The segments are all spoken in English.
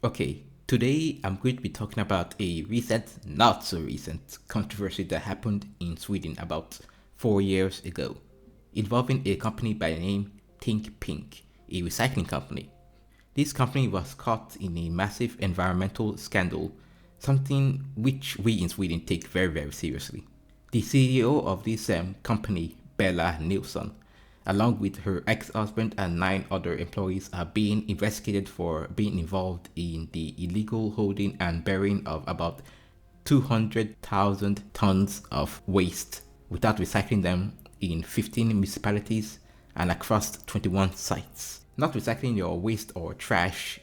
Okay, today I'm going to be talking about a recent, not so recent controversy that happened in Sweden about 4 years ago, involving a company by the name Think Pink, a recycling company. This company was caught in a massive environmental scandal, something which we in Sweden take very, very seriously. The CEO of this company, Bella Nilsson, along with her ex-husband and 9 other employees, are being investigated for being involved in the illegal holding and burying of about 200,000 tons of waste without recycling them in 15 municipalities and across 21 sites. Not recycling your waste or trash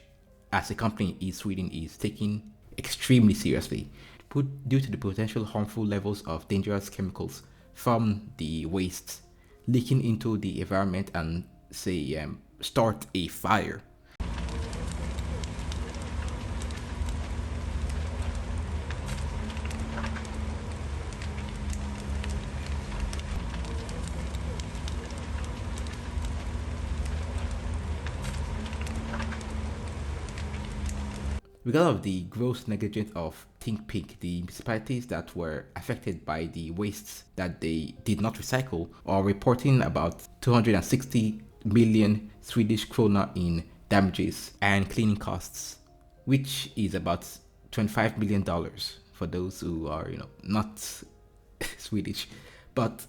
as a company in Sweden is taken extremely seriously due to the potential harmful levels of dangerous chemicals from the waste leaking into the environment and start a fire. Because of the gross negligence of Think Pink, the municipalities that were affected by the wastes that they did not recycle are reporting about 260 million Swedish krona in damages and cleaning costs, which is about $25 million for those who are, not Swedish. But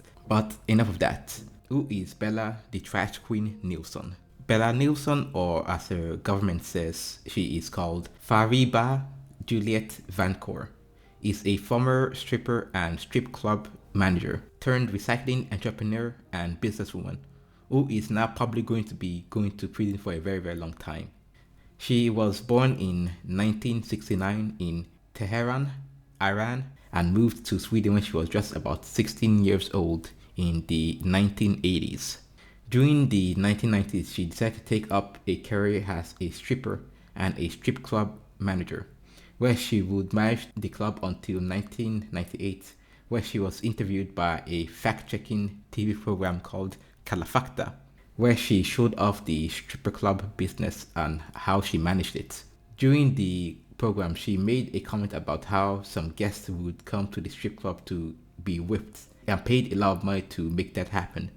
enough of that. Who is Bella the Trash Queen Nilsson? Bella Nilsson, or as her government says, she is called Fariba Juliet Vancor, is a former stripper and strip club manager turned recycling entrepreneur and businesswoman who is now probably going to be going to prison for a very, very long time. She was born in 1969 in Tehran, Iran, and moved to Sweden when she was just about 16 years old in the 1980s. During the 1990s, she decided to take up a career as a stripper and a strip club manager, where she would manage the club until 1998, where she was interviewed by a fact-checking TV program called Kalafakta, where she showed off the stripper club business and how she managed it. During the program, she made a comment about how some guests would come to the strip club to be whipped and paid a lot of money to make that happen.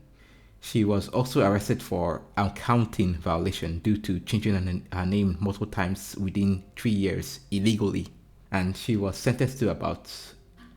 She was also arrested for accounting violation due to changing her name multiple times within 3 years illegally, and she was sentenced to about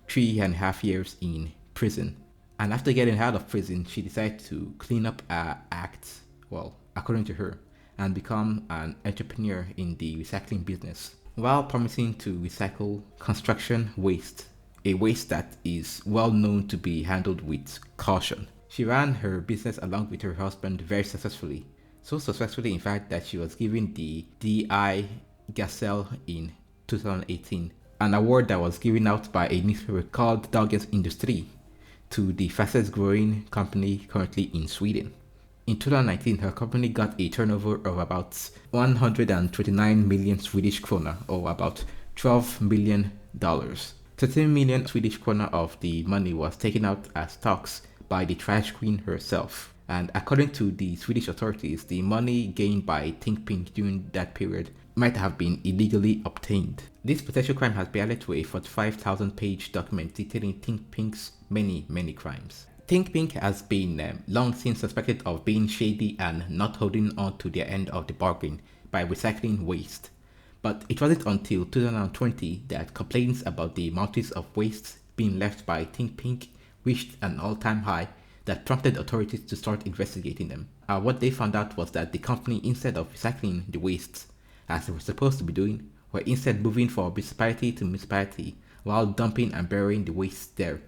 3.5 years in prison. And after getting out of prison, she decided to clean up her act, well, according to her, and become an entrepreneur in the recycling business, while promising to recycle construction waste, a waste that is well known to be handled with caution. She ran her business along with her husband very successfully. So successfully, in fact, that she was given the DI Gazelle in 2018, an award that was given out by a newspaper called Dagens Industri to the fastest growing company currently in Sweden. In 2019, her company got a turnover of about 129 million Swedish krona, or about $12 million. 13 million Swedish krona of the money was taken out as tax by the trash queen herself. And according to the Swedish authorities, the money gained by Think Pink during that period might have been illegally obtained. This potential crime has been added to a 45,000-page document detailing Think Pink's many, many crimes. Think Pink has been long since suspected of being shady and not holding on to their end of the bargain by recycling waste. But it wasn't until 2020 that complaints about the mountains of waste being left by Think Pink reached an all-time high that prompted authorities to start investigating them. What they found out was that the company, instead of recycling the wastes as they were supposed to be doing, were instead moving from municipality to municipality while dumping and burying the waste there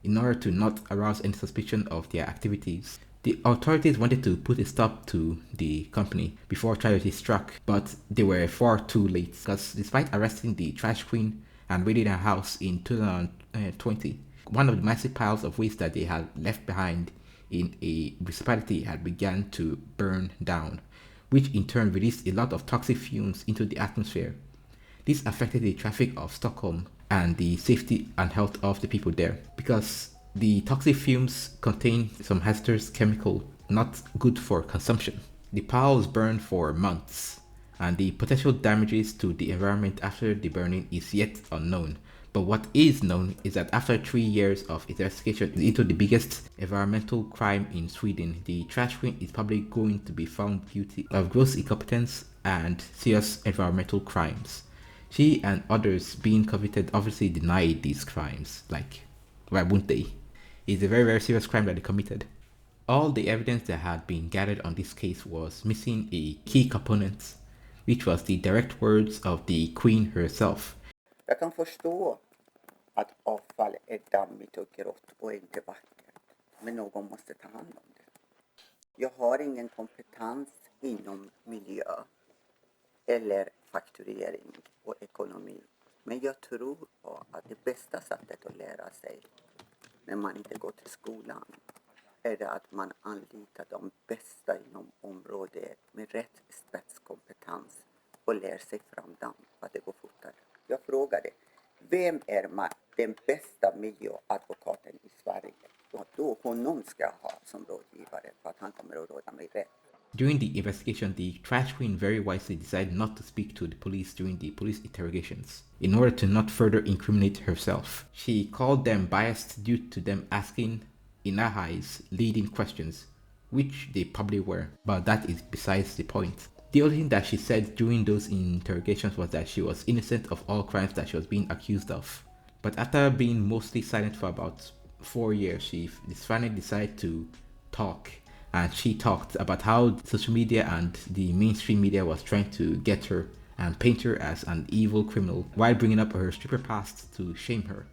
in order to not arouse any suspicion of their activities. The authorities wanted to put a stop to the company before tragedy struck, but they were far too late, because despite arresting the trash queen and raiding her house in 2020, one of the massive piles of waste that they had left behind in a municipality had begun to burn down, which in turn released a lot of toxic fumes into the atmosphere. This affected the traffic of Stockholm and the safety and health of the people there, because the toxic fumes contain some hazardous chemical not good for consumption. The piles burned for months, and the potential damages to the environment after the burning is yet unknown. But what is known is that after 3 years of investigation into the biggest environmental crime in Sweden, the trash queen is probably going to be found guilty of gross incompetence and serious environmental crimes. She and others being convicted obviously denied these crimes. Like, why wouldn't they? It's a very, very serious crime that they committed. All the evidence that had been gathered on this case was missing a key component, which was the direct words of the Queen herself. Jag kan förstå att avfall är dammigt och grått och inte vackert, men någon måste ta hand om det. Jag har ingen kompetens inom miljö eller fakturering och ekonomi, men jag tror på att det bästa sättet att lära sig när man inte går till skolan är det att man anlitar de bästa inom området med rätt spetskompetens och lär sig fram dem för att det går fortare. Jag frågade, vem är den bästa miljöadvokaten i Sverige? Då honom ska jag ha som rådgivare för att han kommer att råda mig rätt. During the investigation, the trash queen very wisely decided not to speak to the police during the police interrogations in order to not further incriminate herself. She called them biased due to them asking, in her eyes, leading questions, which they probably were, but that is besides the point. The only thing that she said during those interrogations was that she was innocent of all crimes that she was being accused of. But after being mostly silent for about 4 years, she finally decided to talk. And she talked about how social media and the mainstream media was trying to get her and paint her as an evil criminal while bringing up her stripper past to shame her.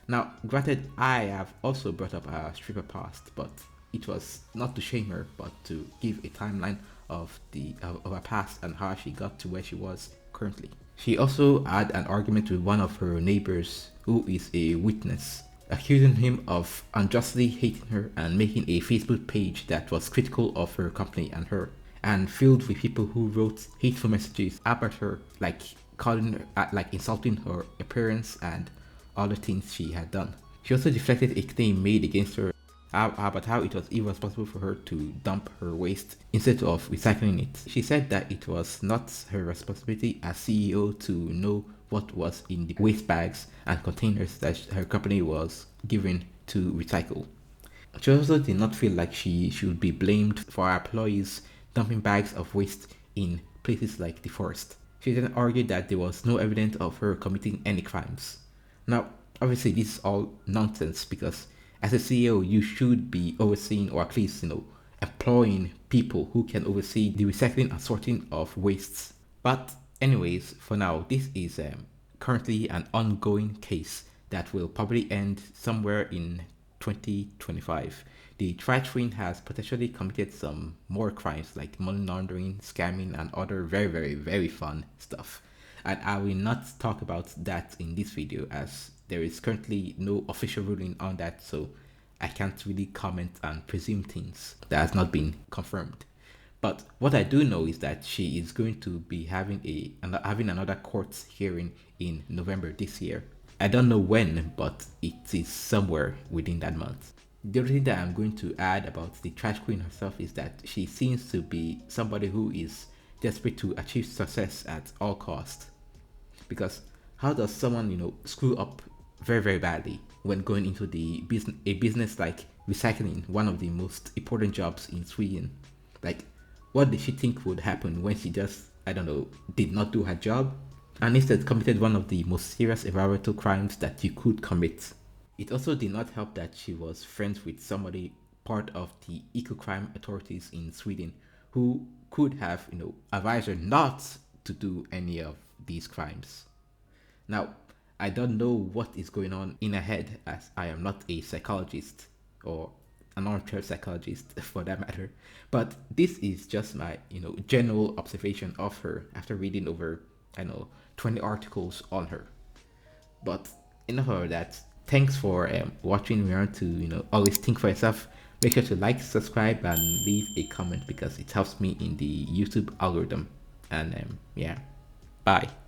Now, granted, I have also brought up her stripper past, but it was not to shame her, but to give a timeline of her past and how she got to where she was currently. She also had an argument with one of her neighbors who is a witness, accusing him of unjustly hating her and making a Facebook page that was critical of her company and her, and filled with people who wrote hateful messages about her, like calling her, like insulting her appearance and other things she had done. She also deflected a claim made against her about how it was irresponsible for her to dump her waste instead of recycling it. She said that it was not her responsibility as CEO to know what was in the waste bags and containers that her company was given to recycle. She also did not feel like she should be blamed for her employees dumping bags of waste in places like the forest. She then argued that there was no evidence of her committing any crimes. Now, obviously, this is all nonsense because as a CEO, you should be overseeing or at least, employing people who can oversee the recycling and sorting of wastes. But anyways, for now, this is currently an ongoing case that will probably end somewhere in 2025. The trash queen has potentially committed some more crimes like money laundering, scamming, and other very, very, very fun stuff. And I will not talk about that in this video as there is currently no official ruling on that, so I can't really comment and presume things that has not been confirmed. But what I do know is that she is going to be having another court hearing in November this year. I don't know when, but it is somewhere within that month. The other thing that I'm going to add about the trash queen herself is that she seems to be somebody who is desperate to achieve success at all costs. Because how does someone, screw up very, very badly when going into a business like recycling, one of the most important jobs in Sweden? Like, what did she think would happen when she just, did not do her job and instead committed one of the most serious environmental crimes that you could commit? It also did not help that she was friends with somebody part of the eco-crime authorities in Sweden who could have, advised her not to do any of these crimes. Now, I don't know what is going on in her head as I am not a psychologist or an armchair psychologist for that matter, but this is just my, general observation of her after reading over, 20 articles on her. But enough of that. Thanks for watching. Remember to, always think for yourself. Make sure to like, subscribe, and leave a comment because it helps me in the YouTube algorithm. And yeah, bye.